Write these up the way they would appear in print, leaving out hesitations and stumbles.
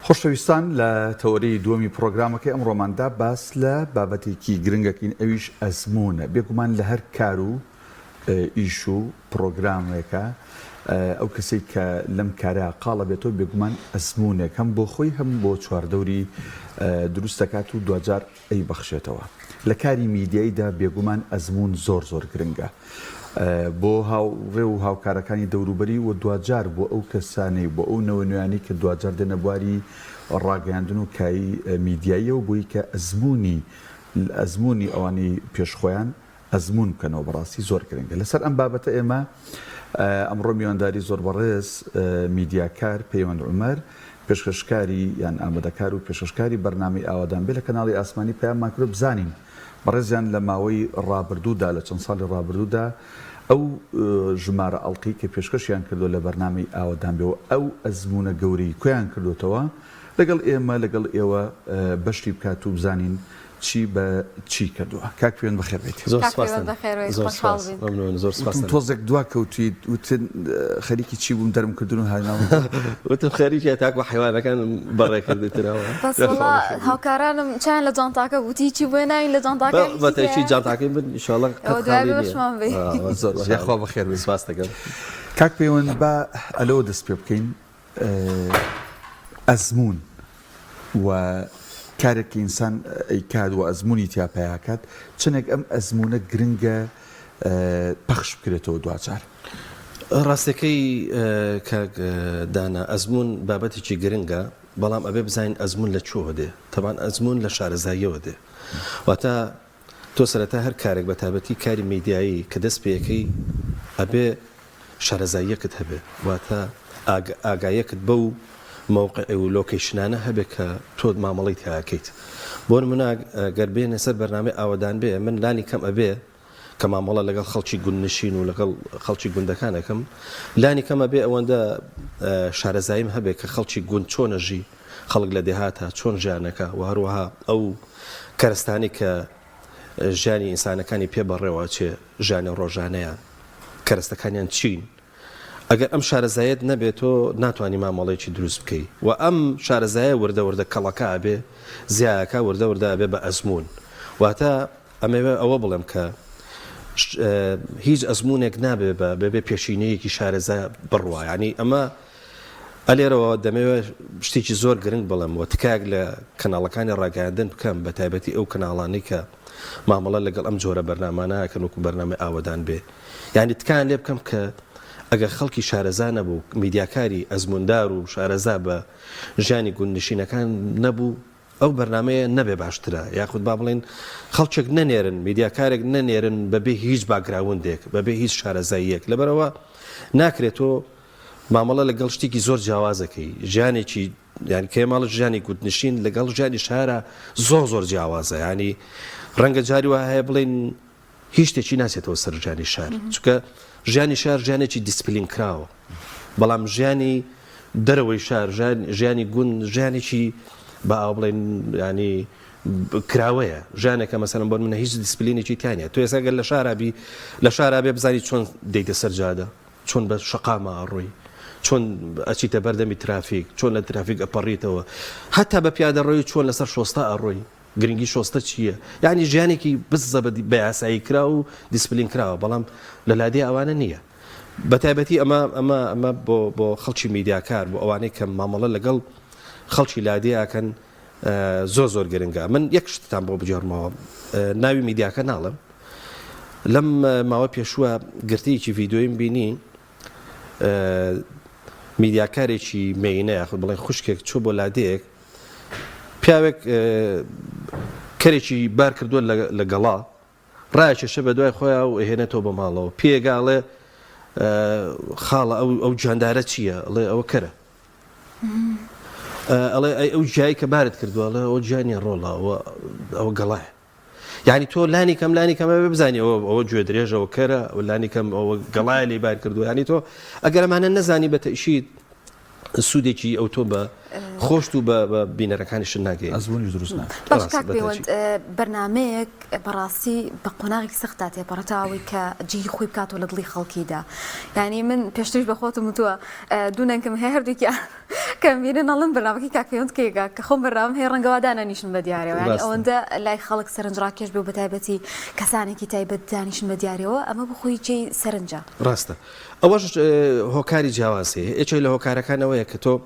خۆشەویستان لە تەوەری دووەمی پرۆگرامەکەی ئەمڕۆماندا باس لە بابەتێکی گرنگەکەین ئەویش ئەزمونە بێگومان لە هەر کار و ئیش و پرۆگرامێکە ئەو کەسێک کە لەم کارە قاڵە بێتەوە بێگومان ئەزمونێک هەم بۆ خۆی هەم بۆ چواردەوری دروست دەکات و دوجار ئەی بەخشێتەوە لە کاری میدیاییدا بێگومان ئەزمون زۆر گرنگە بۆ هاوڕێ و هاوکارەکانی دەوروبەری و دوجار بۆ ئەو کەسانەی بۆ ئەو نەوە نوێیانی کە دوجار دێنە بواری ڕاگەیاندن و کایی میدیاییە و بۆی کە ئەزمونی ئەوانی پێشخۆیان ئەزمون بکەنەوە بەڕاستی زۆر گرنگە لەسەر ئەم بابەتە ئێمە ئەمڕۆ میوانداری زۆر بەڕێز میدیاکار پەیوەند عومەر پێشکەشکاری یان ئامادەکار و پێشکەشکاری بەرنامەی ئاوادان بێ لە کەناڵی ئاسمانی پەیاممان کرد بزانین بەڕێزیان لە ماوەی ڕابردوودا لە چەند ساڵی ڕابردوودا ئەو ژمارە ئەڵقی کە پێشکەشیان کردو لە بەرنامەی ئاوادان بێەوە ئەو ئەزمونە گەورەی کۆیان کردوتەوە لەگەڵ ئێمە لەگەڵ ئێوە بەشتی بکات و بزانین چی بە چی کردووە کاک پێوەند بەخێر بێت تۆزێک دوا کەوتیت وتن خەریکی چی بووم دەرم کردن و هایناوە وتم خەریکی تاک بە حیوانەکان بەڕێکردێتەوە هاوکارانم چیان لە جانتاکە وتی چی بۆ ناوین لە جانتاکە بەتەیشی جانتاکەی بن ئینشاڵڵا یاخوا بەخێر بێت سپاس دەکەم کاک پەیوەند بە ئەلەوە دەست پێ بکەین ئەزمون و کارێکی ئینسان ئەیکات و ئەزمونی تیاپیاکات چنێک ئەم ئەزمونە گرنگە پەخش بکرێتەوە دوجار ڕاستەکەی دانا ئەزمون بابەتێکی گرنگە بەڵام ئەبێ بزانین ئەزمون لە چۆ دێ تەبان ئەزمون لە شارەزاییەوە دێ واتە تۆ سەرەتا هەر کارێک بە تایبەتی کاری میدیایی کە دەست پێیەکەی ئەبێ شارەزاییەکت هەبێ واتە ئاگایەکت بەو مووقع و لۆکیشنانە هەبێ کە تۆ مامەڵی تیاکەیت بۆ نمونە گەر بێنە سەر بەرنامەی ئاوادان بێ من لانی کەم ئەبێ کە مامەڵە لەگەڵ خەڵکی گوندنشین و لەگەڵ خەڵکی گوندەکانەکەم لانی کەمە بێ ئەوەندە شارەزاییم هەبێ کە خەڵکی گوند چۆنەژی خەڵک لە دێهاتە چۆن ژیانەکە و هەروەها ئەو کەرستانی کە ژیانی ئینسانەکانی پێ بەڕێوە چێ ژیانی ڕۆژانەیە کەرستەکانیان چین ئەگەر ئەم شارەزایەت نەبێت تۆ ناتوانانی مامەڵەیەکی دروست بکەیت و ئەم شارەزایە وردە کەڵەکە ئەبێ زیایەکە وردە ئەبێ بە ئەزمون واتە ئەمەوێ ئەوە بڵێم کە هیچ ئەزمونێک نابێ بەبێ پێشینەیەکی شارەزای بڕوە ینی ئەمە ئەلێرەوە دەمەوێت شتێکی زۆر گرنگ بڵێم و تکایك لە کەناڵەکانی ڕاگەیاندن بکەم بە تایبەتی ئەو کەناڵانی کە مامەڵە لەگەڵ ئەم جۆرە بەرنامانەکەن وەکو بەرنامەی ئاوادان بێ یعنی تکایان لێ بکەم کە ئەگەر خەڵکی شارەزا نەبوو میدیاکاری ئەزموندار و شارەزا بە ژیانی گوندنشینەکان نەبوو ئەو بەرنامەیە نەبێ باشترە یاخود با بڵێن خەڵکێک نەنێرن میدیاکارێک نەنێرن بەبێ هیچ باگراوندێک بەبێ هیچ شارەزاییەک لەبەرەوە ناکرێتەوە مامەڵە لەگەڵ شتێکی زۆر جیاوازەکەی ژیانێکی یان کێماڵ ژیانی گوندنشین لەگەڵ ژیانی شارە زۆر جیاوازە ینی ڕەنگە جاری وە هەیە بڵێن هیچ شتێکی ناسێتەوە سەر ژیانی شار چونکە ژیانی شار ژیانێکی دیسپلین کراوە بەڵام ژیانی دەرەوەی شار ژیانی گوند ژیانێکی بە ئاو بڵێن ینی کراوەیە ژیانێکە مەسەلەن بۆ منە هیچ دیسپلینێکی تیانە تۆ ێستا لە شارابێ بزانی چۆن دەیتە سەر جادە چۆن بە شەقامە ئەڕۆی چۆن ئەچیتە بەردەمی ترافیک چۆن لە ترافیک ئەپەڕیتەوە هەتا بە پیادەڕۆی چۆن لەسەر شۆستە ئەڕۆی گرنگی شۆستە چییە یعنی ژیانێکی بزە بە یاسایی کرا و دیسپلین کراوە بەڵام لە لادێ ئەوانە نییە بە تایبەتی ئەمە بۆ خەڵکی میدیاکار بۆ ئەوانەی کە مامەڵە لەگەڵ خەڵکی لادێیاکەن زۆر گرنگە من یەک شتتان بۆ بجێڕمەوە ناوی میدیاکە ناڵم لەم ماوە پێشووە گرتەیەکی ڤیدۆیم بینی میدیاکارێکی مێینە یاخود بڵێن خوشکێک چوو بۆ لادەیەک پیاوێک کەرێکی بار کردووە لە گەڵا ڕایکێشە بە دوای خۆیان و ئەهێنێتەوە بە ماڵەوە پێگاڵێ خاڵە ئەو جاندارە چییە ئەڵێ ئەوە کەرە ئەڵێ ئەو جایی کە بارت کردووە ئەڵێ ئەو جیانی ڕۆڵە ئەوە گەڵایە یعنی تۆ لانی کەم بزانانی ئەوە گوێ درێژەوە کەرە و لانی کەم ئەوە گەڵایە لێ بار کردووە ینی تۆ ئەگەر ئەمانە نەزانی بە تەشید سوودێکی ئەو تۆ بە خۆشت و بە بینەرەکانیشن ناگەی ئەزمونی دروست بەرنمەیەک بەڕاستی بە قۆناغی سەختا تێپەڕەتاوی کە جی خۆی بکاتەوە لە دڵی خەڵکیدا ینی من پێشترش بە خۆتم وتووە دوونەکەم هەیە هەردووکیان كمبيني نظن برنامجي كاكيونت كيكا كخون برنامج هي رنجوادانا نيشن بدياري يعني أوندا لا يخلق سرنج راكيش بوبتايبتي كساني كتايبة دانيشن بدياري أما بخوي شيء سرنجا راسته أوش هو كاري جوازي إيش اللي هو كارك أنا وياك تو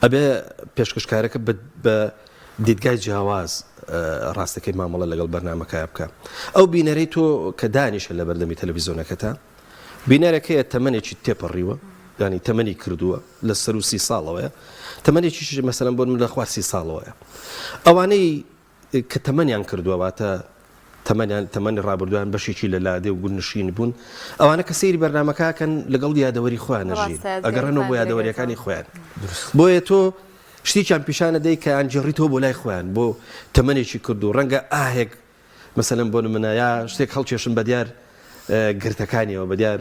أبي بيشكش كارك بديتجاي جواز راستك ما ماله لقى البرنامج كابكا أو بيناريتو كدانيش اللي بردمي تلفزيون كتا بينارك هي 8 تيب الريوة يعني 8 كردوة للسروسي صالة 8 شيء مثلا بون من الأخوات سي صالة أواني كثمانية عن كردوة واتا 8 رابردوان بشي شيء للادي وقلنا شيء بون أوانا كسير برنامج كان لقلدي هذا وري خوان جين أقرنوا بو هذا وري كان إخوان بويتو شتي كان بيشانة دي كان جريتو بولا إخوان بو 8 شيء كردو رنجا هيك مثلا بون من يا شتي خلشيشن بديار قرتكاني وبديار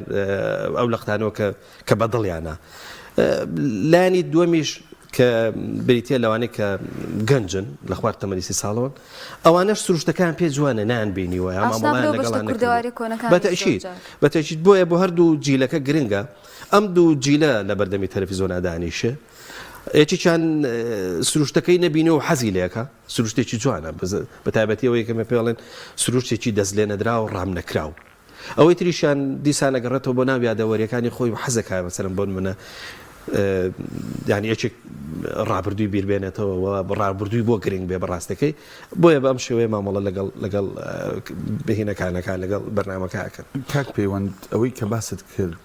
أو لقطانو كبدل يعني لاني دوميش كبريتيا لواني كجنجن الأخبار تمارسي صالون أو أنا سرشت كان بيجوانا نان بيني ويا ماما لا بتأشيد بويا بهردو جيلا كجرينجا أمدو جيلا لبردمي تلفزيون دانيشه إيش كان سرشت كينا بيني وحزي ليكا سرشت شيء جوانا بس بتعبتي ويا كم بيقولن سرشت شيء دزلنا دراو رام نكراو أو يتريشان دي سنة قررته بنابي هذا وري كان يخوي وحزكها مثلا بون منا يعني إيش رابردوي بير بينته ورابردوي بوكرينج ببراستكي بويا بمشي ويا ما والله لقال بهنا كان لقال برنامج كاكن كاك بيوند أوي كباسط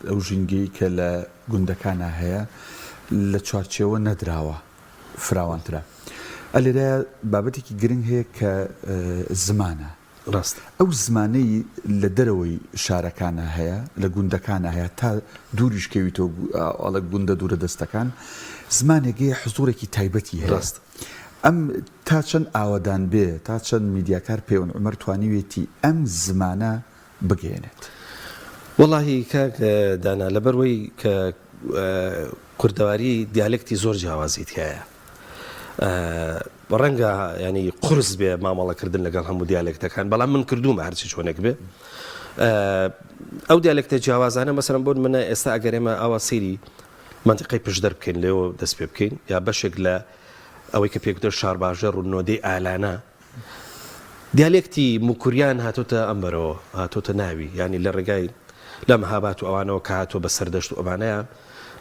أو جنجي كلا جندكانا هي لتشارتشي وندراوا فراوان ترى اللي ده بابتك جرين هي كزمانة راست أو زماني لدروي شاركانا هي لجندكانا هي تا دوريش كيوتو على جند دور دستكان زماني جي حضورك تايبتي هي راست تاشن عودان به تاشن ميديا كاربي عمر توانيويتي زمانه بجينت والله كاك دانا لبروي ك كردواري ديالكتي زور جوازيت كايا رنجا يعني قرص به ما والله كردن لقال هم ديالكتا كان بلا من كردوم عرفتي شلونك به او ديالكتا جواز انا مثلا بقول من استاجرما او سيري منطقه بجدر بكين لو دس بكين يا بشكل او كيف شهر باجر انه دي اعلانه ديالكتي مكوريان هاتوتا امبرو هاتوتا ناوي يعني للرجاي لما هاباتو اوانو كاتو بسردشتو اوانيا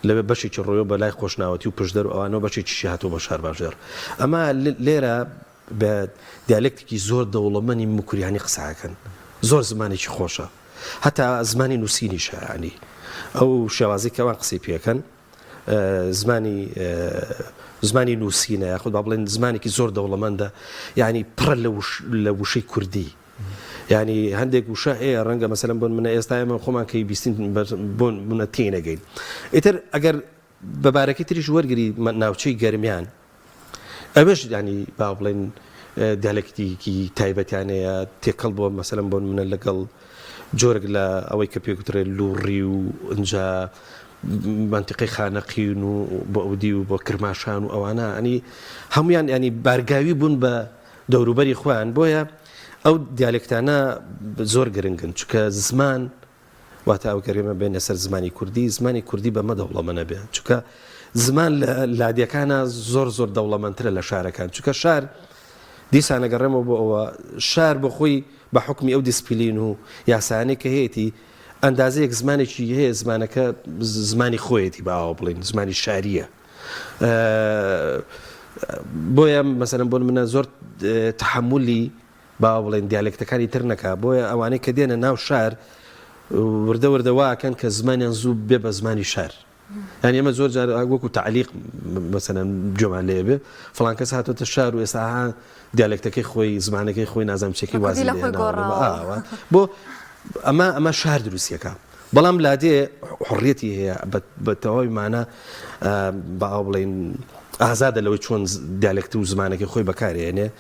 لما بشي تشرويو بلاي خوشناوتي وبجدر اوانو بشي تشيهاتو بشهر باجر اما ليرا بديالكتي زور دولماني مكورياني قساكن زور زماني خوشه حتى زماني نوسينيش يعني او شوازي كمان قسي بيكن زماني نوسينا ياخذ بابلين زماني كي زور دولماندا يعني بر لو شي كردي يعني عندك وشاء رنجا مثلا بون من استايم خوما كي بيستين بون من تينا جاي اتر اگر بباركي تريش ورغري ناوشي جرميان ابش يعني بابلين ديالكتي كي تايبت يعني تقلبو مثلا بون من اللقل جورج لا اوي كبيوتر لوريو انجا منطقي خانقين وبودي وبكرماشان وانا يعني هم يعني بارغاوي بون بدوروبري اخوان بويا او ديالكتانا زور جرينجن چکه زمان واتا او كريمه بين سر زماني كردي بما دوله من به چکه زمان لادي كان زور دوله من تر لشار كان چکه شار دي سنه قرمه بو شار بخوي بحكم او ديسبلينو يا ساني كهيتي اندازيك زماني شي هي زمانك زماني خويتي باو بلين زماني الشعريه بويا مثلا بون من زور تحملي باولين ديالكتا كان يترنكا بويا اواني كدينا ناو شعر ورده وا كان كزمان ينزوب بيبا زماني شعر يعني اما زور جار وكو تعليق مثلا جمعه ليبه فلان كاس هاتو الشعر ويساها ديالكتا كي خوي زمانك كي خوي نازم شكي وازي بو اما شعر دروسيكا بلام لادي حريتي هي بتوي معنا باولين ازاد لو تشون ديالكت وزمانك خوي بكاري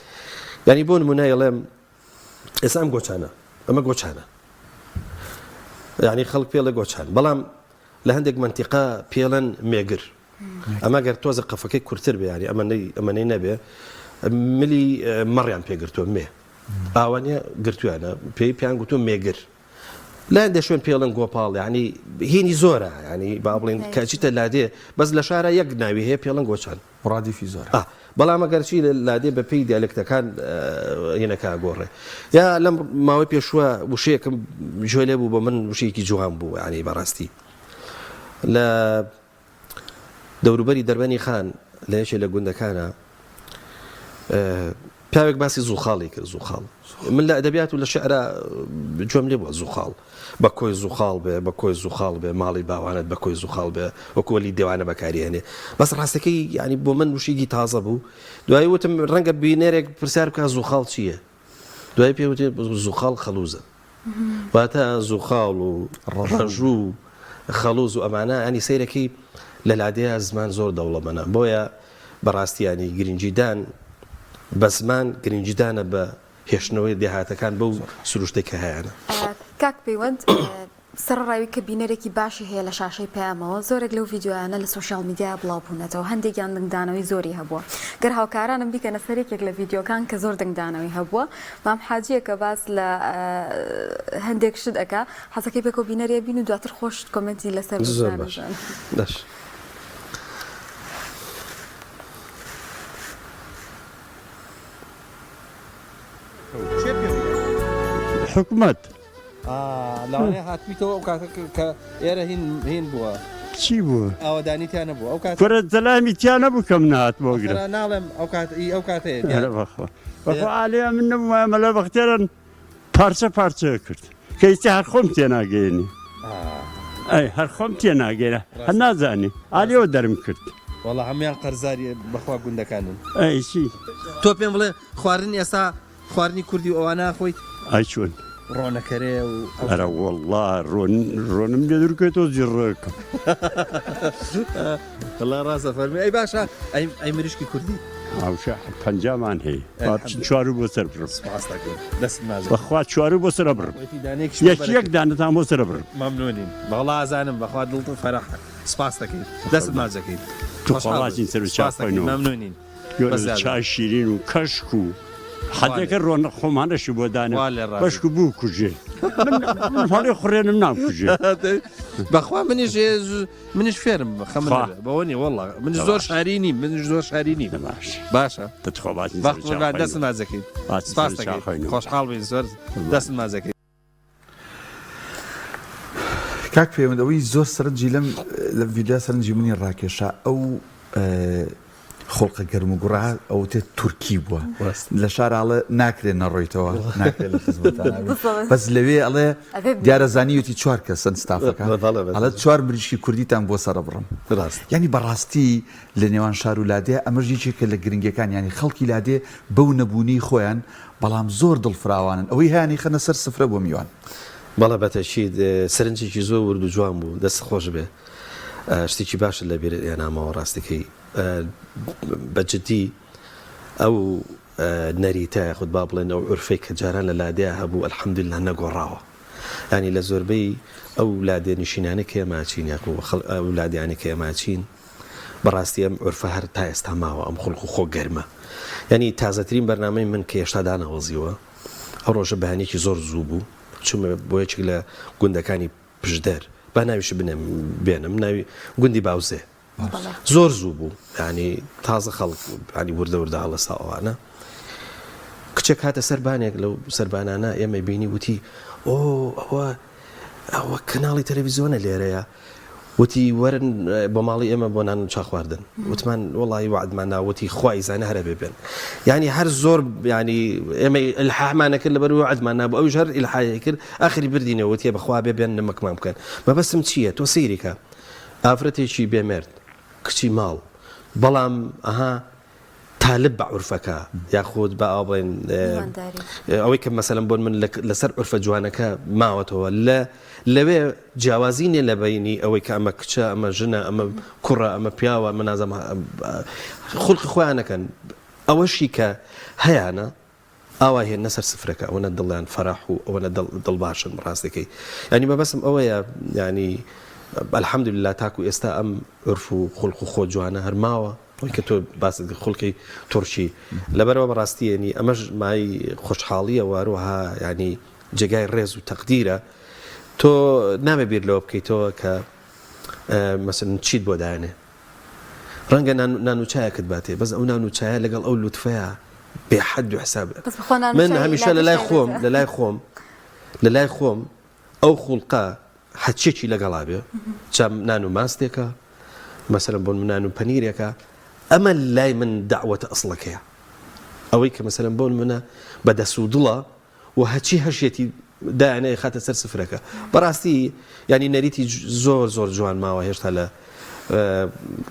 يعني بون منايلم اسام غوتشانا اما غوتشانا يعني خلق بيلا غوتشان بلام لهندك منطقه بيلن ميغر اما غير توز قفكي كرتر يعني اما نبي ملي مريم بيغرتو مي اوانيا غرتو انا بيان غوتو ميغر لا عندي شوين بيلن غوبال يعني هيني زورة يعني بابلين كاجيتا لادي بس لشارة يقناوي هي بيلن غوشان مرادی فی زۆر بەڵام ئەگەرچی لادێ بە پێی دیالکتەکان هێنەکە گۆڕێ یا لەم ماوەی پێشوە وشەیەکم ژۆی لێ بوو بە من وشەیەکی جوان بوو ینی بەڕاستی لە دەوروبەری دەربەنی خان لە یەکێ لە گوندەکانە پیاوێک باسی زووخاڵی کرد زووخاڵ من لە ئەدەبیات و لە شعرا جۆم لێ بووە زووخاڵ بە کۆی زووخاڵ بێ بە کۆی زووخاڵ بێ ماڵی باوانت بە کۆی زووخاڵ بێ وەکووەلی دێوانە بەکارێنێ بەس ڕاستەکەی ینی بۆ من وشێکی تازە بوو دوایی وتم ڕەنگە بینێرێک پرسیار بکە زووخاڵ چییە دوای پێوتێ زووخاڵ خەلووزە واتە زووخاڵ و ڕەژوو خەلووز و ئەمانە ینی سەیرەکەی لە لادەیە زمان زۆر دەوڵەمەنە بۆیە بەڕاستیانی گرنگیدان بە زمان گرنگیدانە بە هێشتنەوەی دێهاتەکان بەو سروشتێک کە هەیەە کاک پەیوەند سەرڕاوی کە بینەرێکی باشی هەیە لە شاشەی پەیامەوە زۆرێک لەو ڤیددیویانە لە سوۆشیال میدیا بڵاو بوونەتەوە هەندێکیان دەنگدانەوەی زۆری هەبووە گەر هاوکارانم بیکەنە سەرێکێک لە ڤیددیۆکان کە زۆر دەنگدانەوەی هەبووە مام حاجیە کە باس لە هەندێک شت ئەکا حەزەکەی پێکۆ بینەرێ بین و دواتر خۆش کۆمنتی لەسەر باش حکومت لاوانەیە هاتویتەوە ئەو کاتە کە ئێرە هین بووە چی بوو ئەوەدانیتیان نەبوو ئەو کات کورە زەلامی تیان نەبوو کەم نهات بۆ گرە ناڵێم ئەو کاتەیە بەخۆ ئالەیە من نەبووە مەلە بەختێرن پارچە پارچە کرد کە هیچ هەر خۆم تێناگەێنی ئەی هەر خۆم تێناگەێنە هەر نازانی ئالێەوە دەرم کرد وەڵا هەمویان قەرزاری بەخوا گوندەکانن ئەی چی تۆ پێم بڵێ خواردن ئێستا خواردنی کوردی ئەوانە خۆیت ئای چۆن ڕۆنەکەرێ و ئەرە وەڵڵا ڕۆنم لێ دروکێتەوە جڕەکەم وەڵا ڕاستە فەرمی ئەی باشە ئەی مریشکی کوردی هاوشە پەنجامان هەیە چوار بۆ سەر بڕم دەست بەخوا چوار بۆ سەر بڕم یەکی یەک دانەتان بۆ سەر بڕم مەمنونین بەڵا ئازانم بەخوا دڵتم فەرەح سپاس دەکەین دەست مازەکەین توخواڵاچین سەر چاپینەوە مەمنونین چای شیرین و کەشک و حەدەکە ڕۆنە خۆمانەشی بۆ دانێ بەشک بوو کوژێ هەڵێ خوڕێنم ناکوژێ بەخوا منیش فێرم خەمە بەوە نیە وەڵا من زۆر شارینی من زۆر شارینی باشە دەتخۆبات دەست نازەکەین سپاس دەکەین خۆشحاڵ بین زۆر دەست نازەکەین کاک پەیوەندەوەی زۆر سەرنجی لەم لە ڤیددیو سەرنجی منی ڕاکێشا ئەو خۆڵقە گەرم و گوڕا ئەو تێ تورکی بووە لە شاراڵە ناکرێن نەڕۆیتەوە ناکرێت لە خزمەتان بەس لەوێ ئەڵێ دیارەزانیوتی چوار کە سند ستافەکە ئەڵە چوار مریشکی کوردیتان بۆ سەرە بڕم ینی بەڕاستی لە نێوان شار و لادێ ئەمەژیچێکە لە گرنگەکان ینی خەڵکی لادێ بەو نەبوونی خۆیان بەڵام زۆر دڵفراوانن ئەوەی هیانی خەنە سەر سفرە بۆ میوان بەڵە بەتەشید سەرنجێکی زۆر ورد و جوان بوو دەست خۆش بێ شتێکی باشە لە بێرە یانامەوە ڕاستەکەی بەجددی ئەو نەریتە خودت با بڵێن ئەو عورفەی کە جاران لە لادەیە هەبوو ئەلحەمدوللا نەگۆڕاوە ینی لە زۆربەی ئەو لادێ نشینانە کە ئێماچین یاخۆ ئەو لادیانە کە ئێماچین بەڕاستی ئەم عورفە هەر تا ئێستا ماوە ئەم خولق و خۆ گەرمە ینی تازەترین بەرنامەی من کە هێشتا دانەوەزیوە ئەو ڕۆژە بەهانێکی زۆر زوو بوو چوومە بۆ یەکێک لە گوندەکانی پشدەر با ناویش بێنم ناوی گوندی باوزێ زۆر زوو بوو ینی تازە خەڵک ینی وردە وردە هەڵەسا ئەوانە کچێک هاتە سەربانێک لەو سەربانانە ئێمە بینی وتی ئەوە کەناڵی تەلەڤیزیۆنە لێرەیە وتی وەرن بۆ ماڵی ئێمە بۆ نان و چا خواردن وتمان وەڵی وعدمان ناوتی خوای زانە هەرە ببێن ینی هەر زۆر ینی ئێمە ئیلحاحمان نەکرد لەبەر وعدمان نابوو ئەویش هەر ئیلحاحی کرد ئاخری بردینەوە وتیە بەخوا بێبێن نمەکمان بکەن مەبەستم چییە تۆ سەیریکە ئافرەتێکی بێمێرد کچی ماڵ بەڵام ئەها تالب بە عورفەکە یاخود بە ئاڵێن ئەوەی کە مەسەلەن بۆن من لەسەر عورفە جوانەکە ماوەتەوە لەوێ جیاوازینێ لە بینی ئەوەی کە ئەمە کچە ئەمە ژنە ئەمە کوڕە ئەمە پیاوە منازەم خوڵقی خۆیانەکەن ئەوەشی کە هەیەە ئاوا هێن نەسەر سفرەکە ئەوەنە دڵیان فەراح و ئەوەنە دڵباشن ڕاستەکەی ینی مەبەسم ئەوەیە ینی الحەمدوللا تاکو ئێستا ئەم عورف و خوڵق و خۆ جوانە هەرماوە وەی کە تۆ باست خوڵقی تورکی لەبەرەوە بەڕاستیێنی ئەمەش مای خۆشحاڵیە واروها ینی جێگای ڕێز و تەقدیرە تۆ نامە بیر لەوە بکەیتەوە کە مەسەن چیت بۆ دایانێ ڕەنگە نانوچایەکت باتێ بەس ئەو نانوچایە لەگەڵ ئەو لوتفەیە بێحەد و حسابە من هەمیشە لە لای خۆم ئەو خوڵقە حەچێکی لەگەڵا بێ چام نان و ماستێکە مەسەلەن بۆن نان و پەنیرێکە ئەمە لای من دعوەتە ئەسڵەکەیە ئەوەی کە مەسەلەن بۆن منە بەدەست و دڵە و هەچی هەشێتی دایانەیە خاتە سەر سفرەکە بەڕاستی ینی نەریتی زۆر جوان ماوە هێشتا لە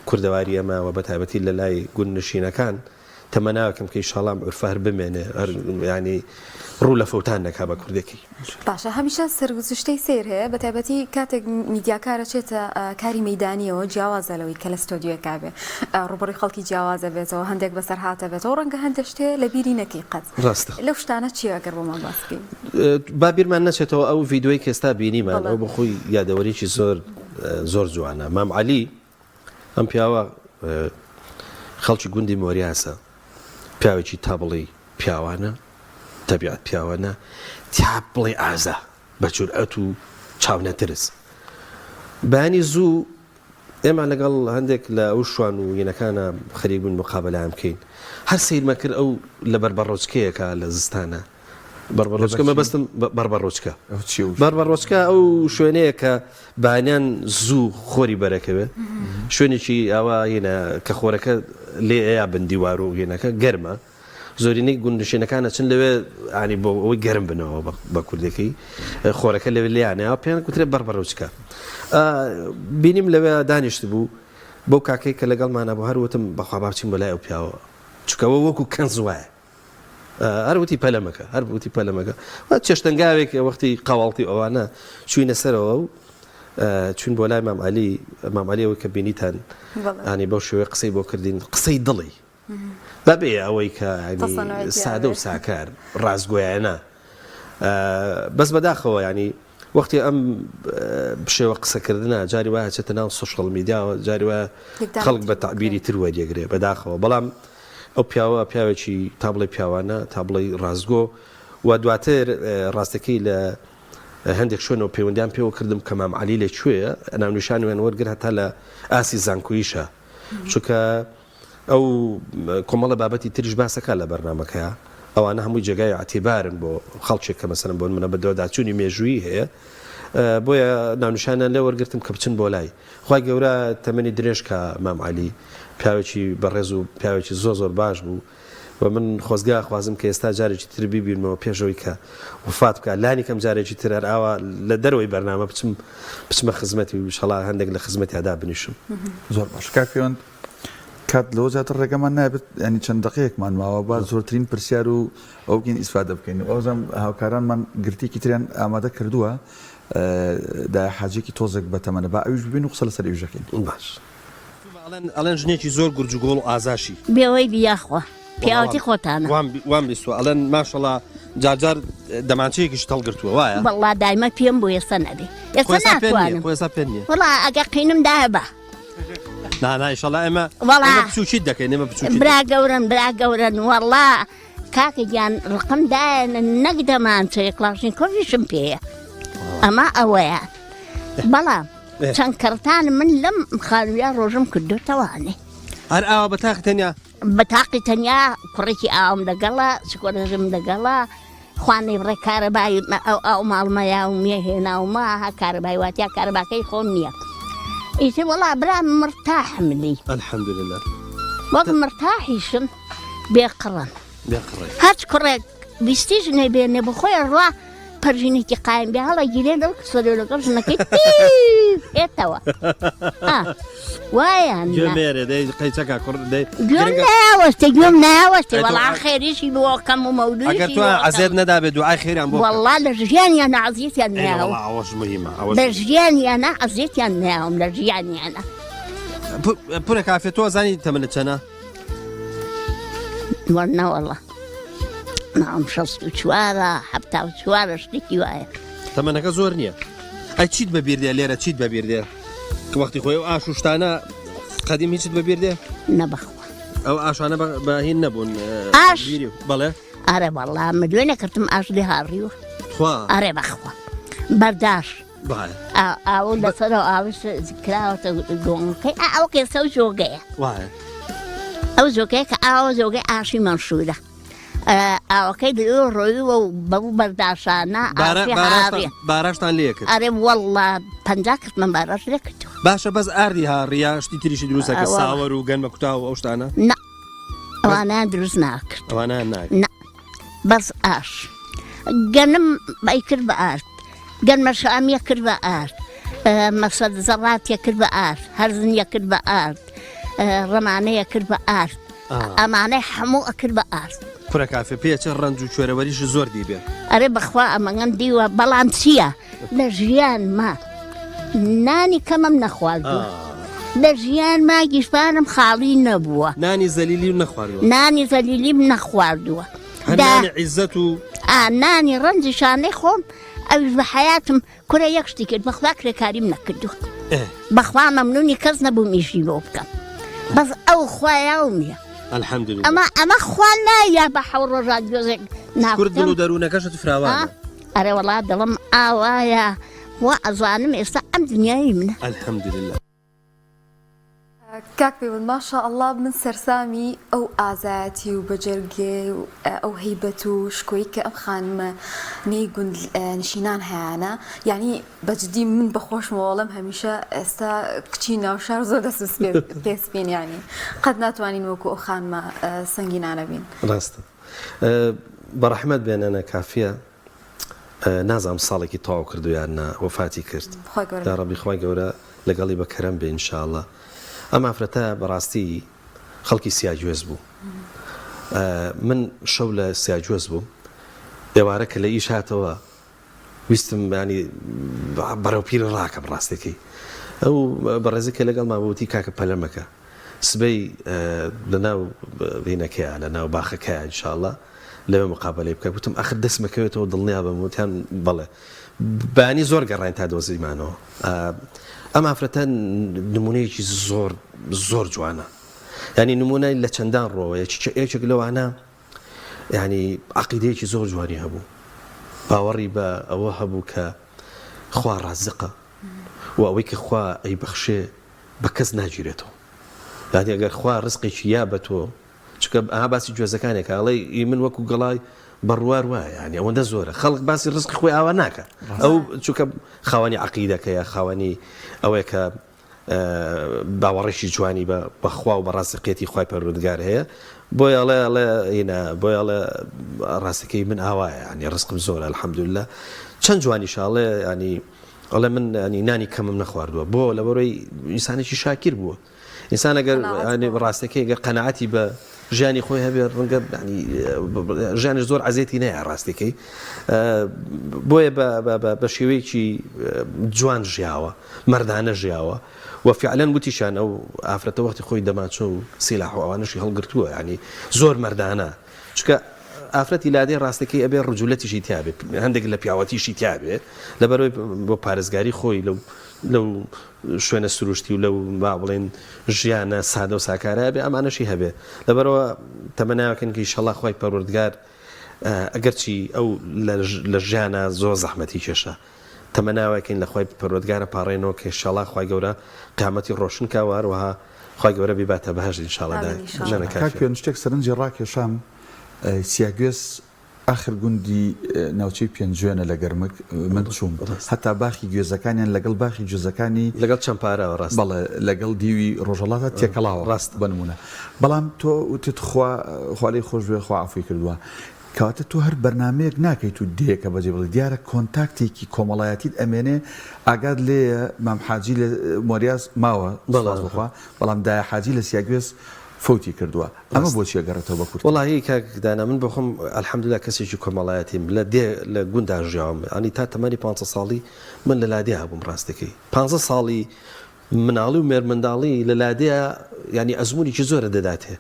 کوردەواری ئەماوە بە تایبەتی لە لای گوندنشینەکان تەمەناوەکەم کە ئینشاڵڵا عورفە هەر بمێنێ ینی ڕوو لە فەوتان نەکا بە کوردێکی باشە هەمیشە سەرگوزشتەی سیر هەیە بە تایبەتی کاتێک میدیاکارە چێتە کاری مەیدانیەوە جیاوازە لەوەی کە لە ستۆدیۆکا بێ ڕوبەڕووی خەڵکی جیاوازە بێتەوە هەندێک بەسەر هاتە بێتەوە ڕەنگە هەندێک شتێ لە بیری نەکەی قەت لەو شتانە چی ئەگەر بۆمان باس بکەین بابیرمان نەچێتەوە ئەو ڤیدیۆی کە ئێستا بینیمان ئەو بەخۆی یادەوەریی زۆر جوانە مام عەلی ئەم پیاوە خەڵکی گوندی مۆریاسە پیاوێکی تا بڵێ پیاوانە تەبیعەت پیاوانە تا بڵێ ئازا بە جورئەت و چاونەترس بەیانی زوو ئێمە لەگەڵ هەندێک لە ئەو شوان و یەنەکانە خەریک بوون مقابلەیان بکەین هەر سیرمە کرد ئەو لە بەربەڕۆچکەیەکە لە زستانە بەربەڕۆچکە مەبەستم بەربەڕۆچکە بەربەڕۆچکە ئەو شوێنەیە کە بانیان زوو خۆری بەرەکەوێ شوێنێکی ئاوا هێنە کە خۆرەکە لێ ئەیە بندیوار و هێنەکە گەرمە زۆرینەی گوندشێنەکانە چن لەوێ ینی بۆ ئەوەی گەرم بنەوە بە کوردەکەی خۆرەکە لەوێ لیانەوە پێیان کوترێت بەربەڕۆچکە بینیم لەوێ دانیشت بوو بەو کاکەی کە لەگەڵمانە بۆ هەروەتم بەخوا بچین بەلای ئەو پیاوە چکەوە وەکو کەنز وایە هەروتی پەلەمەکە چێشتەنگاوێک وەختی قاوەڵتی ئەوانە چوینە سەرەوە و چون بۆ لای مام عەلی ئەوەی کە بینیتان ینی بەو شێوەیە قسەی بۆ کردین قسەی دڵی بەبێ ئەوەی کە سادە و ساکار ڕازگۆیانە بەس بەداخەوە ینی وەختی ئەم بشێوە قسەکردنە جاری وایە چێتە ناو سۆشەڵ میدیاوە جاری وایە خەڵک بە تعبیری تر وەریەگرێ بەداخەوە بەڵام ئەو پیاوە پیاوێکی تا بڵێ پیاوانە تا بڵێ ڕازگۆ و دواتر ڕاستەکەی لە هەندێک شوێنەوە پەیوەندیان پێوە کردم کە مام عەلی لەکوێیە ناونیشانیان وەرگر هەتا لە ئاسی زانکۆییشە چونکە ئەو کۆمەڵە بابەتی تریش باسەکە لە بەرنامەکەیە ئەوانە هەمووی جێگای عتیبارن بۆ خەڵکێک کە مەسەلەن بۆ منە بەدەوەداچوونی مێژووی هەیە بۆیە ناونیشانیان لێ وەرگرتم کە بچن بۆ لای خوای گەورە تەمەنی درێژ کە مام عەلی پیاوێکی بەڕێز و پیاوێکی زۆر باش بوو و من خۆزگا خوازم کە ئێستا جارێکی تر بیبینمەوە پێشەوەی کە وفات بکە لانی کەم جارێکی تر ئاوا لە دەرەوەی بەرنامە بچمە خزمەتی و شەڵا هەندێک لە خزمەتیادا بنیشم زۆر باش کاکەوێن کات لەوە زیاتر ڕێگەمان نابێت ینی چەند دقەیەکمان ماوە با زۆرترین پرسیار و ئەوگین ئیسفادە بکەین ئەوزەم هاوکارانمان گرتێکی تریان ئامادە کردووە دا حاجێکی تۆزێک بەتەمەنە با ئەویش ببین و قسە لەسەر ئەویژەکەین باش ئەڵێن ژنێکی زۆر گورجگۆڵ و ئازاشی بێەوەی بیاخوا پیاوەتی خۆتانە وان بیستوە ئەڵێن ماشەڵا جارجار دەمانچەیەکیش هەڵگرتووە وایە بەڵا دایمە پێم بۆ ئێستا نەبێ ئێستا ناتوانم وڵا ئەگە قینم دایە بە نانایشەڵا ئێمە بچووکیت دەکەین ئێمە بچووکی برا گەورن وەڵا کاکە گیان ڕقم دایە نەک دەمانچەیە کڵاشنی کۆڤیشم پێیە ئەمە ئەوەیە بەڵام چەند کەرتان من لەم خانوویە ڕۆژم کردوتەوانێ هەر ئاوا بە تاقی تەنیا بە تاقی تەنیا کوڕێکی ئاوم دەگەڵە سکۆرەژم دەگەڵە خوانەی بڕێ کارەبای ئەو ماڵمەیە و مێهێناومە ها کارەبای واتیا کارەباکەی خۆم نییە ئیتر وەڵا برا مرتاحملی الحەمدولله وەک مرتاحیشم بێقڕن هەچ کوڕێک بیستیش نەبێنێ بخۆی ڕوا پەرژینێکی قایم بێ هەڵە گیرێ دڵ سەرێ لەگەڵ ژنەکەی هێتەوە وایە گوێم ناوەستێ وەڵا خێریشی بۆ کەم و مەولوی ئەگەر تو عەزێت نەدابێت دوعای خێریان بۆ وەڵا لە ژیانیانە عەزیەتیان ناوم لە ژیانیانە عەزیەتیان ناوم لە ژیانیانە پورە کافێ تۆ زانی تەمەنت چەنە؟ وەرنە وەڵا ناوم 64 74 شتێکی وایە تەمەنەکە زۆر نییە ئەی چیت بەبیردێ لێرە چیت بەبیردێ کە وەختی خۆی و ئاش و شتانە قەدیم هیچت بەبیردێ نەبەخوا ئەو ئاشانە بەهین نەبوون ئاش بەڵێ ئارە وەڵا مدوێنە کردم ئاش لێ هاڕی و ئارێ بەخوا بەرداش وایە ئاو لەسەرەوە ئاوش کراوەتە گۆنگەکەی ئەو کێسە و ژۆگەیە وایە ئەو زۆگەی کە ئاوە زۆگەی ئاشی مەنشورە ئاوەکەی لێ ڕۆیوە و بەبوو بەرداشانە باراشتان لێ کرد ئەرێ وەڵڵا 50 کردمە باراش لێ کردەوە باشە بەس ئاردی هاڕیا شتی تریشی دروستەکە ساوەر و گەنمە کوتاو ئەو شتانە نا ئەوانە دروست ناکرد ئەوانە ناکرد بەس ئاش گەنم بەی کرد بە ئارد گەنمە شامیە کرد بە ئارد مەسەد زەڕاتیە کرد بە ئارد هەرزنیە کرد بە ئارد ڕەمانەیە کرد بە ئارد ئەمانەی هەموو ئەکرد بە ئارد کوڕە کافێ پێچە ڕەنج و کوێرەوەریش زۆر دیبێ ئەرێ بەخوا ئەمەگەن دیوە بەڵام چییە لە ژیانما نانی کەمەم نەخواردووە لە ژیانما گیشتانم خاڵی نەبووە نانی زەلیلی و نەخواردووە نانی زەلیلیم نەخواردووە هەنانی عیزەت و نانی ڕەنجی شانەی خۆم ئەوش بە حیاتم کورە یەک شتی کرد بەخوا کرێکاریم نەکردووە بەخوا مەمنونی کەس نەبوو میژی بۆ بکەم بەس ئەو خوایاومیە الحەمدولله ئەمە خوا نایە بە حەو ڕۆژات گوێزێک کورد دڵ و دەروونەکەشت فراوانە ئەرێ وەڵا دڵم ئاوایە وا ئەزانم ئێستا ئەم دنیای منە الحەمدولله کاک پێوەند ماشا ئەڵڵا من سەرسامی ئەو ئازایەتی و بەجەرگێ و ئەو هەیبەت و شکۆیی کە ئەم خانمە نەی گوند نشینان هەیەە یعنی بەجددی من بەخۆشمەوەڵم هەمیشە ئێستا کچی ناوشار زۆر دەست پێسپێنیانی قەت ناتوانین وەکو ئەو خانمە سەنگینانە بین ڕاستە بەڕەحمەت بێنەنە کافیە نازام ساڵێکی تەواو کردو یاننا وەفاتی کرد دا ڕەبی خوای گەورە لەگەڵی بە کەرەم بێ ئینشاءڵڵا ئەم ئافرەتە بەڕاستی خەڵکی سیاگوێز بوو من شەو لە سیاگوێز بووم ئێوارە کە لە ئیش هاتەوە ویستم ینی بەرەو پیر ڕاکە بڕاستەکەی ئەو بەڕێزی کە لەگەڵ مابووتی کاکە پەلەمەکە سبەی لەناو بینەکەیە لەناو باخەکەیە ئینشاءڵڵا لەوێ مقابلەی بکە گوتم ئەخر دەستمەکەوێتەوە دڵنیا بەم وتیان بەڵێ بانی زۆر گەڕین تا دۆزیمانەوە ئەم ئافرەتە نمونەیەکی زۆر جوانە ینی نمونای لە چەندان ڕۆوە یەکێک لەوانە ینی عەقیدەیەکی زۆر جوانی هەبوو باوەڕی بە ئەوە هەبوو کە خوا ڕازقە و ئەوەی کە خوا ئەیبەخشێ بە کەس ناگیرێتەوە یانی ئەگەر خوا ڕزقێکی یا بە تۆ چکە ئەها باسی گوێزەکانێکە ئەڵێ من وەکو گەڵای بەڕوار وایە ینی ئەوەندە زۆرە خەڵک باسی ڕزقی خۆی ئاوا ناکە ئەو چونکە خاوەنی عەقیدەکەیە خاوەنی ئەوەیە کە باوەڕێکی جوانی بەخوا و بە ڕاستەقێتی خوای پەروەردگار هەیە بۆی بۆی ئەڵێ ڕاستەکەی من ئاوایە ینی ڕزقم زۆرە الحەمدولله چەند جوانیشاڵێ ینی ئەڵێ من ینی نانی کەمم نەخواردووە بۆ لەبەرەوەی ئینسانێکی شاکر بووە ئینسان ئەگەر ڕاستەکەی ئەگەر قەنەعەتی بە ژیانی خۆی هەبێ ڕەنگە ژیانش زۆر عەزێتی نەیە ڕاستەکەی بۆیە بە شێوەیەکی جوان ژیاوە مەردانە ژیاوە و فعلەن وتیشان ئەو ئافرەتە وەختی خۆی دەماچۆ و سیلاح و ئەوانەشی هەڵگرتووە ینی زۆر مەردانە چکە ئافرەتی لادێ ڕاستەکەی ئەبێ ڕجولەتیشی تیابێ هەندێک لە پیاوەتیشی تیابێ لەبەرەوەی بۆ پارێزگاری خۆی لەو شوێنە سروشتی و لەو با بڵێن ژیانە سادە و ساکارە بێ ئەمانەشی هەبێ لەبەرەوە تەمەناوەکەن کە ئینشەڵڵا خوای پەروەردگار ئەگەرچی ئەو لە ژیانە زۆر زەحمەتی کێشە تەمەناوەکەین لە خوای پەروەردگارە پاڕێنەوە کە ئینشەڵڵا خوای گەورە قیامەتی ڕۆشن کاوە هەروەها خوای گەورە بیباتە بەهەشت ئینشەڵڵا کاکوێن شتێک سەرنجی ڕاکێشام سیاگوێز آخر گوندی ناوچەی پێنجوێنە لە گەرمک من چووم هەتا باخی گوێزەکانیان لەگەڵ باخی جوزەکانی لەگەڵ چەند پارەوە ڕاست بەڵێ لەگەڵ دیوی ڕۆژەڵاتە تێکەڵاوە ڕاست بنمونە بەڵام تۆ وتت خوالەی خۆش بێ خوا عەفوی کردووە کەواتە تۆ هەر بەرنامەیەک ناکەیت و دێکە بەجێ بڵێ دیارە کۆنتاکتێکی کۆمەڵایەتیت ئەمێنێ ئاگاد لێیە مام حاجی لە مۆریاز ماوە بەڵام بەڵام دایە حاجی لە سیاگوێز فوتی کردووە ئەمە بۆچی گەڕێتەوە بە کورد وڵی کاکدانا من بخۆم ئەلحەمدوللا کەسێکی کۆمەڵایەتیم لە گوندا ژیاوم ئەنی تا تەمەنی 5 ساڵی من لە لادێ هەبووم ڕاستەکەی 5 ساڵی مناڵی و مێرمنداڵی لە لادێ ینی ئەزمونێکی زۆرە دەداتێ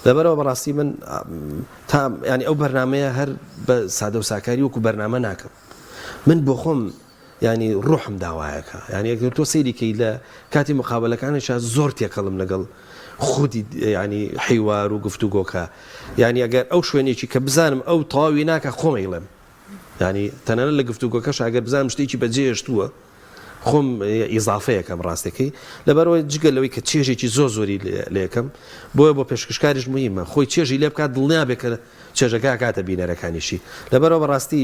لەبەرەوە بەڕاستی من تا ینی ئەو بەرنمەیە هەر بە سادە و ساکاری وەکو بەرنامە ناکەم من بۆ خۆم ینی ڕوحم داوایەکە ینی ئەگەر تۆ سەیریکەی لە کاتی مقابلەکانیشا زۆر تێکەڵم لەگەڵ خودی ینی حیوار و گفتوگۆکە ینی ئەگەر ئەو شوێنێکی کە بزانم ئەو تەواوی ناکە خۆمەیڵێم ینی تەنانەت لە گفتوگۆکەش ئەگەر بزانم شتێکی بەجێهێشتووە خۆم ئیزافەیەکەم ڕاستەکەی لەبەرەوەی جگەل لەوەی کە چێژێکی زۆری لێکم بۆیە بۆ پێشکەشکاریش مهمە خۆی چێژی لێ بکات دڵنیابێت کە چێژەکە کاتە بینەرەکانیشی لەبەرەوە بەڕاستی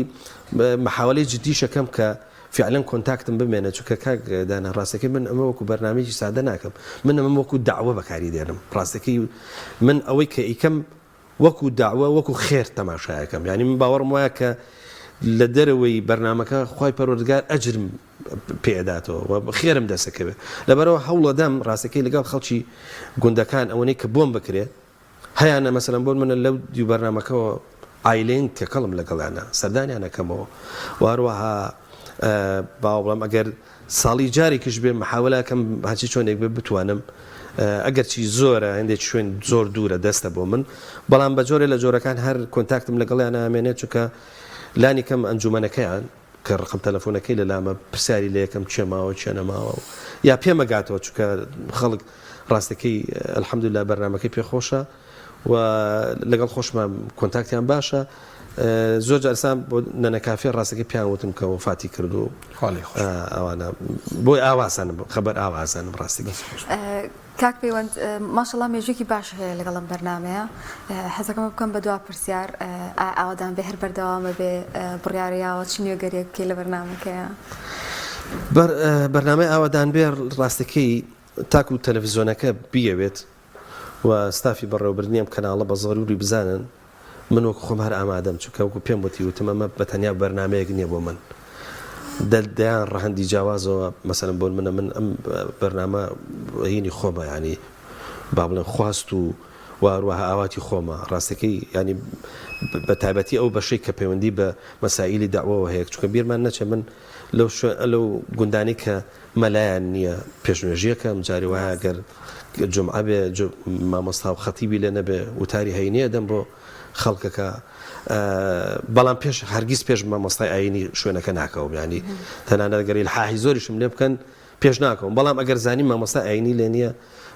محاولەی جدیشەکەم کە فعلا کۆنتاکتم بمێنە چونکە کاک دانا ڕاستەکەی من ئەمە وەکو بەرنامەیەکی سادە ناکەم من ئەمە وەکو داوە بەکاری دێنم ڕاستەکەی من ئەوەی کە ئیکەم وەکو داوە وەکو خێر تەماشایەکەم یعنی من باوەڕم وایە کە لە دەرەوەی بەرنمەکە خی پەروەردگار ئەجرم پێداتەوە خێرم دەسەکەوێت لەبەرەوە هەوڵەدەم ڕاستەکەی لەگەڵ خەڵکی گوندەکان ئەوەی کە بۆم بکرێت هەیەە مەسەلەن بۆ منە لەو دوو بەرنمەکەەوە ئایلین تێکەڵم لەگەڵیانە سەردانیانەکەمەوە واروەها باوەڵام ئەگەر ساڵی جارێکیش بێ محاولەکەم هاچی چۆنێک بێ بتوانم ئەگەر چی زۆرە هەندێک شوێن زۆر دوورە دەستە بۆ من بەڵام بە جۆرە لە جۆرەکان هەر کۆنتاکتم لەگەڵیان ئامێنێت چونکە لانی کەم ئەنجومەنەکەیان کە ڕقم تەلەفۆنەکەی لە لامە پرسیاری لە یەکەم چێماوە چێنەماوە یا پێمەگاتەوە چونکە خەڵک ڕاستەکەی ئەلحەمدوللا بەرنمەکەی پێخۆشە و لەگەڵ خۆشمان کۆنتاکتیان باشە زۆر جارسان بۆ نەنەکافێ ڕاستەکەی پیان وتم کە وفاتی کردو ئەوانە بۆی ئاواسانم خەبەر ئاوازانم ڕاستەکەی کاک پەیوەند ماشەڵڵا مێژوویەکی باش هەیە لەگەڵم بەرنامەیە حەزەکەم بکەم بە دوا پرسیار ئاوادان بێ هەر بەردەوامە بێ بڕیاریاوە چ نوێگەرێک بکەی لە بەرنامەکەیە بەرنامەی ئاوادان بێ ڕاستەکەی تاکو تەلەڤیزۆنەکە بیەوێت و ستافی بەڕێوەبردننیم کەناڵە بە ضروری بزانن من وەکو خۆم هەر ئامادەم چونکە وەکو پێم وتی وتم ئەمە بەتەنیا بەرنمەیەک نییە بۆ من دەیان ڕەهەندی جیاوازەوە مەسەلەن بۆ منە من ئەم بەرنامە هینی خۆمە ینی با بڵێن خواست و واروەها ئاواتی خۆمە ڕاستەکەی ینی بە تایبەتی ئەو بەشەی کە پەیوەندی بە مەسائیلی داوەوە هەیە چونکە بیرمان نەچێ من لەو گوندانی کە مەلایەن نییە پێشنوێژیەکەم جاری وایە گەر جمعە بێ مامۆستا و خەتیبی لێ نەبێ وتاری هەینیە دەم بۆ خەڵکەکە بەڵام پێش هەرگیز پێش مامۆستای ئاینی شوێنەکە ناکەوم ینی تەنانەت گەری حاهی زۆریشم لێ بکەن پێش ناکەم بەڵام ئەگەر زانی مامۆستا ئاینی لێ نییە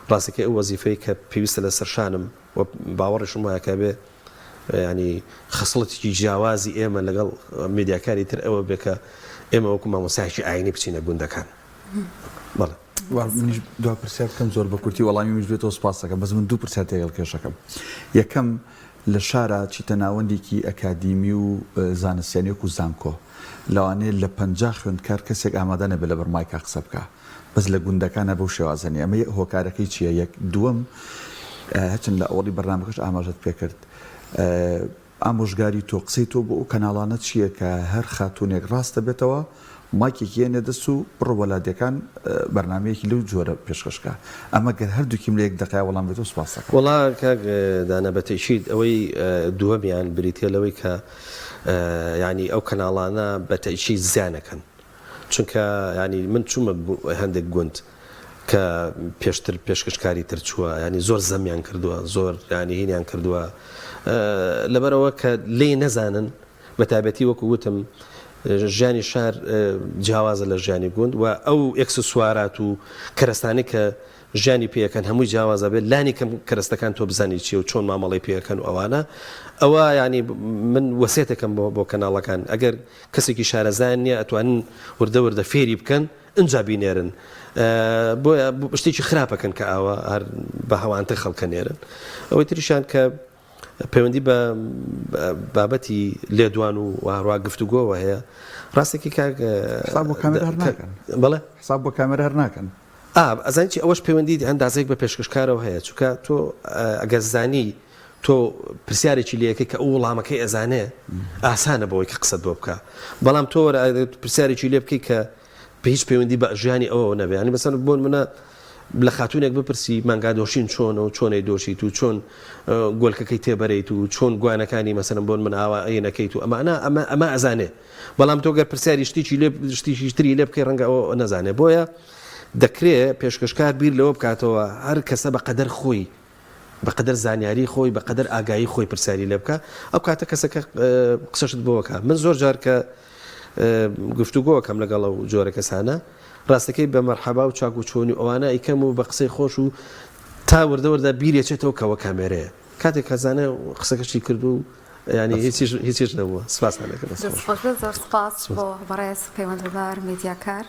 ڕاستەکەی ئەو وەزیفەی کە پێویستە لە سەرشانم و باوەڕشم وایەکە بێ ینی خەسڵەتێکی جیاوازی ئێمە لەگەڵ میدیاکاری تر ئەوە بێ کە ئێمە وەکو مامۆستایکی ئاینی بچینە گوندەکان بەڵێ منیش دو پرسیار بکەم زۆر بە کورتی وەڵامی میش بێتەوە سپاس دەکەم بەس من دوو پرسیار تێگەڵ کێشەکەم یەکەم لە شارە چیتە ناوەندێکی ئەکادیمی و زانستیانی وەکو زانکۆ لەوانەیە لە 50 خوێندکار کەسێک ئامادە نەبێت لە بەرمایکە قسە بکە بەس لە گوندەکانە بەو شێوازەنی ئەمە هۆکارەکەی چییە یەک دووەم هەچن لە ئەوڵی بەرنامەکەش ئاماژەت پێکرد ئامۆژگاری تۆ قسەی تۆ بۆ ئەو کەناڵانە چییە کە هەر خاتونێک ڕاستە بێتەوە مایکێکی هێنێ دەست و بڕ وەلادەکان بەرنمەیەکی لەو جۆرە پێشکەشکە ئەمە گەر هەردووکیم لە یەک دقیقە وەڵام بێت و سپاس دەکەم وەڵا کاک دانا بەتەشید ئەوەی دووەمیان بریتە لەوەی کە ینی ئەو کەناڵانە بەتەشی زیانەکەن چونکە ینی من چوومە هەندێک گوند کە پێشتر پێشکەشکاری تر چووە ینی زۆر زەمیان کردووە زۆر ینی هینیان کردووە لەبەرەوە کە لێ نەزانن بە تایبەتی وەکو وتم ژیانی شار جیاوازە لە ژیانی گوند و ئەو ئەکسسوارات و کەرەستانی کە ژیانی پێەکەن هەمووی جیاوازە بێت لانی کەم کەرەستەکان تۆ بزانی چی و چۆن مامەڵی پێەکەن و ئەوانە ئەوە ینی من وەسێتەکەم بۆ کەناڵەکان ئەگەر کەسێکی شارەزان نییە ئەتوانن وردە وردە فێری بکەن ئەجا بینێرن بۆ شتێکی خراپەکەن کە ئاوە هەر بە هەوانتە خەڵکە نێرن ئەوەی تریشان کە پەیوەندی بە بابەتی لێدوان و هەروە گفتوگۆەوە هەیە ڕاستێکی حساب بۆ کامێرە هەر ناکەن بەڵێ حساب بۆ کامێرە هەر ناکەن ئەزانیی ئەوەش پەیوەندی ئەندازێک بە پێشکەشکارەوە هەیە چونکە تۆ ئەگەر زانی تۆ پرسیارێکی لەکەی کە ئەو وەڵامەکەی ئەزانێ ئاسانە بەوەی کە قسەت بۆ بکە بەڵام تۆ پرسیارێکی لێ بکەی کە بە هیچ پەیوەندی بە ژیانی ئەوە نەبێ ینی بەسەر بۆن منە لە خاتونێک بپرسی مانگا دۆشین چۆن و چۆنەی دۆشیت و چۆن گۆلکەکەی تێبەرێت و چۆن گوانەکانی مەسەرم بۆن من ئاوا ئەینەکەیت و ئەمە ئەزانێ بەڵام تۆ گەر پرسیاری شتێکی تری لێ بکەی ڕەنگە ئەوە نەزانێ بۆیە دەکرێت پێشکەشکار بیر لەوە بکاتەوە هەر کەسە بە قەدەر خۆی بەقەدەر زانیاری خۆی بەقەدەر ئاگایی خۆی پرسیاری لێ بکە ئەو کاتە کەسەکە قسەشت بۆەکە من زۆر جار کە گفتوگۆکەم لەگەڵ ئەو جۆرە کەسانە ڕاستەکەی بە مەرحەبا و چاک و چۆنی ئەوانە ئیکەم و بە قسەی خۆش و تا وردەوەدا بیرێچێتەوە کەەوە کامێرەیە کاتێک کەزانە قسەکەشی کرد و ینی هیچیش نەبووە سپاس زۆر سپاس بۆ بەڕێز پەیوەنددار میدیاکار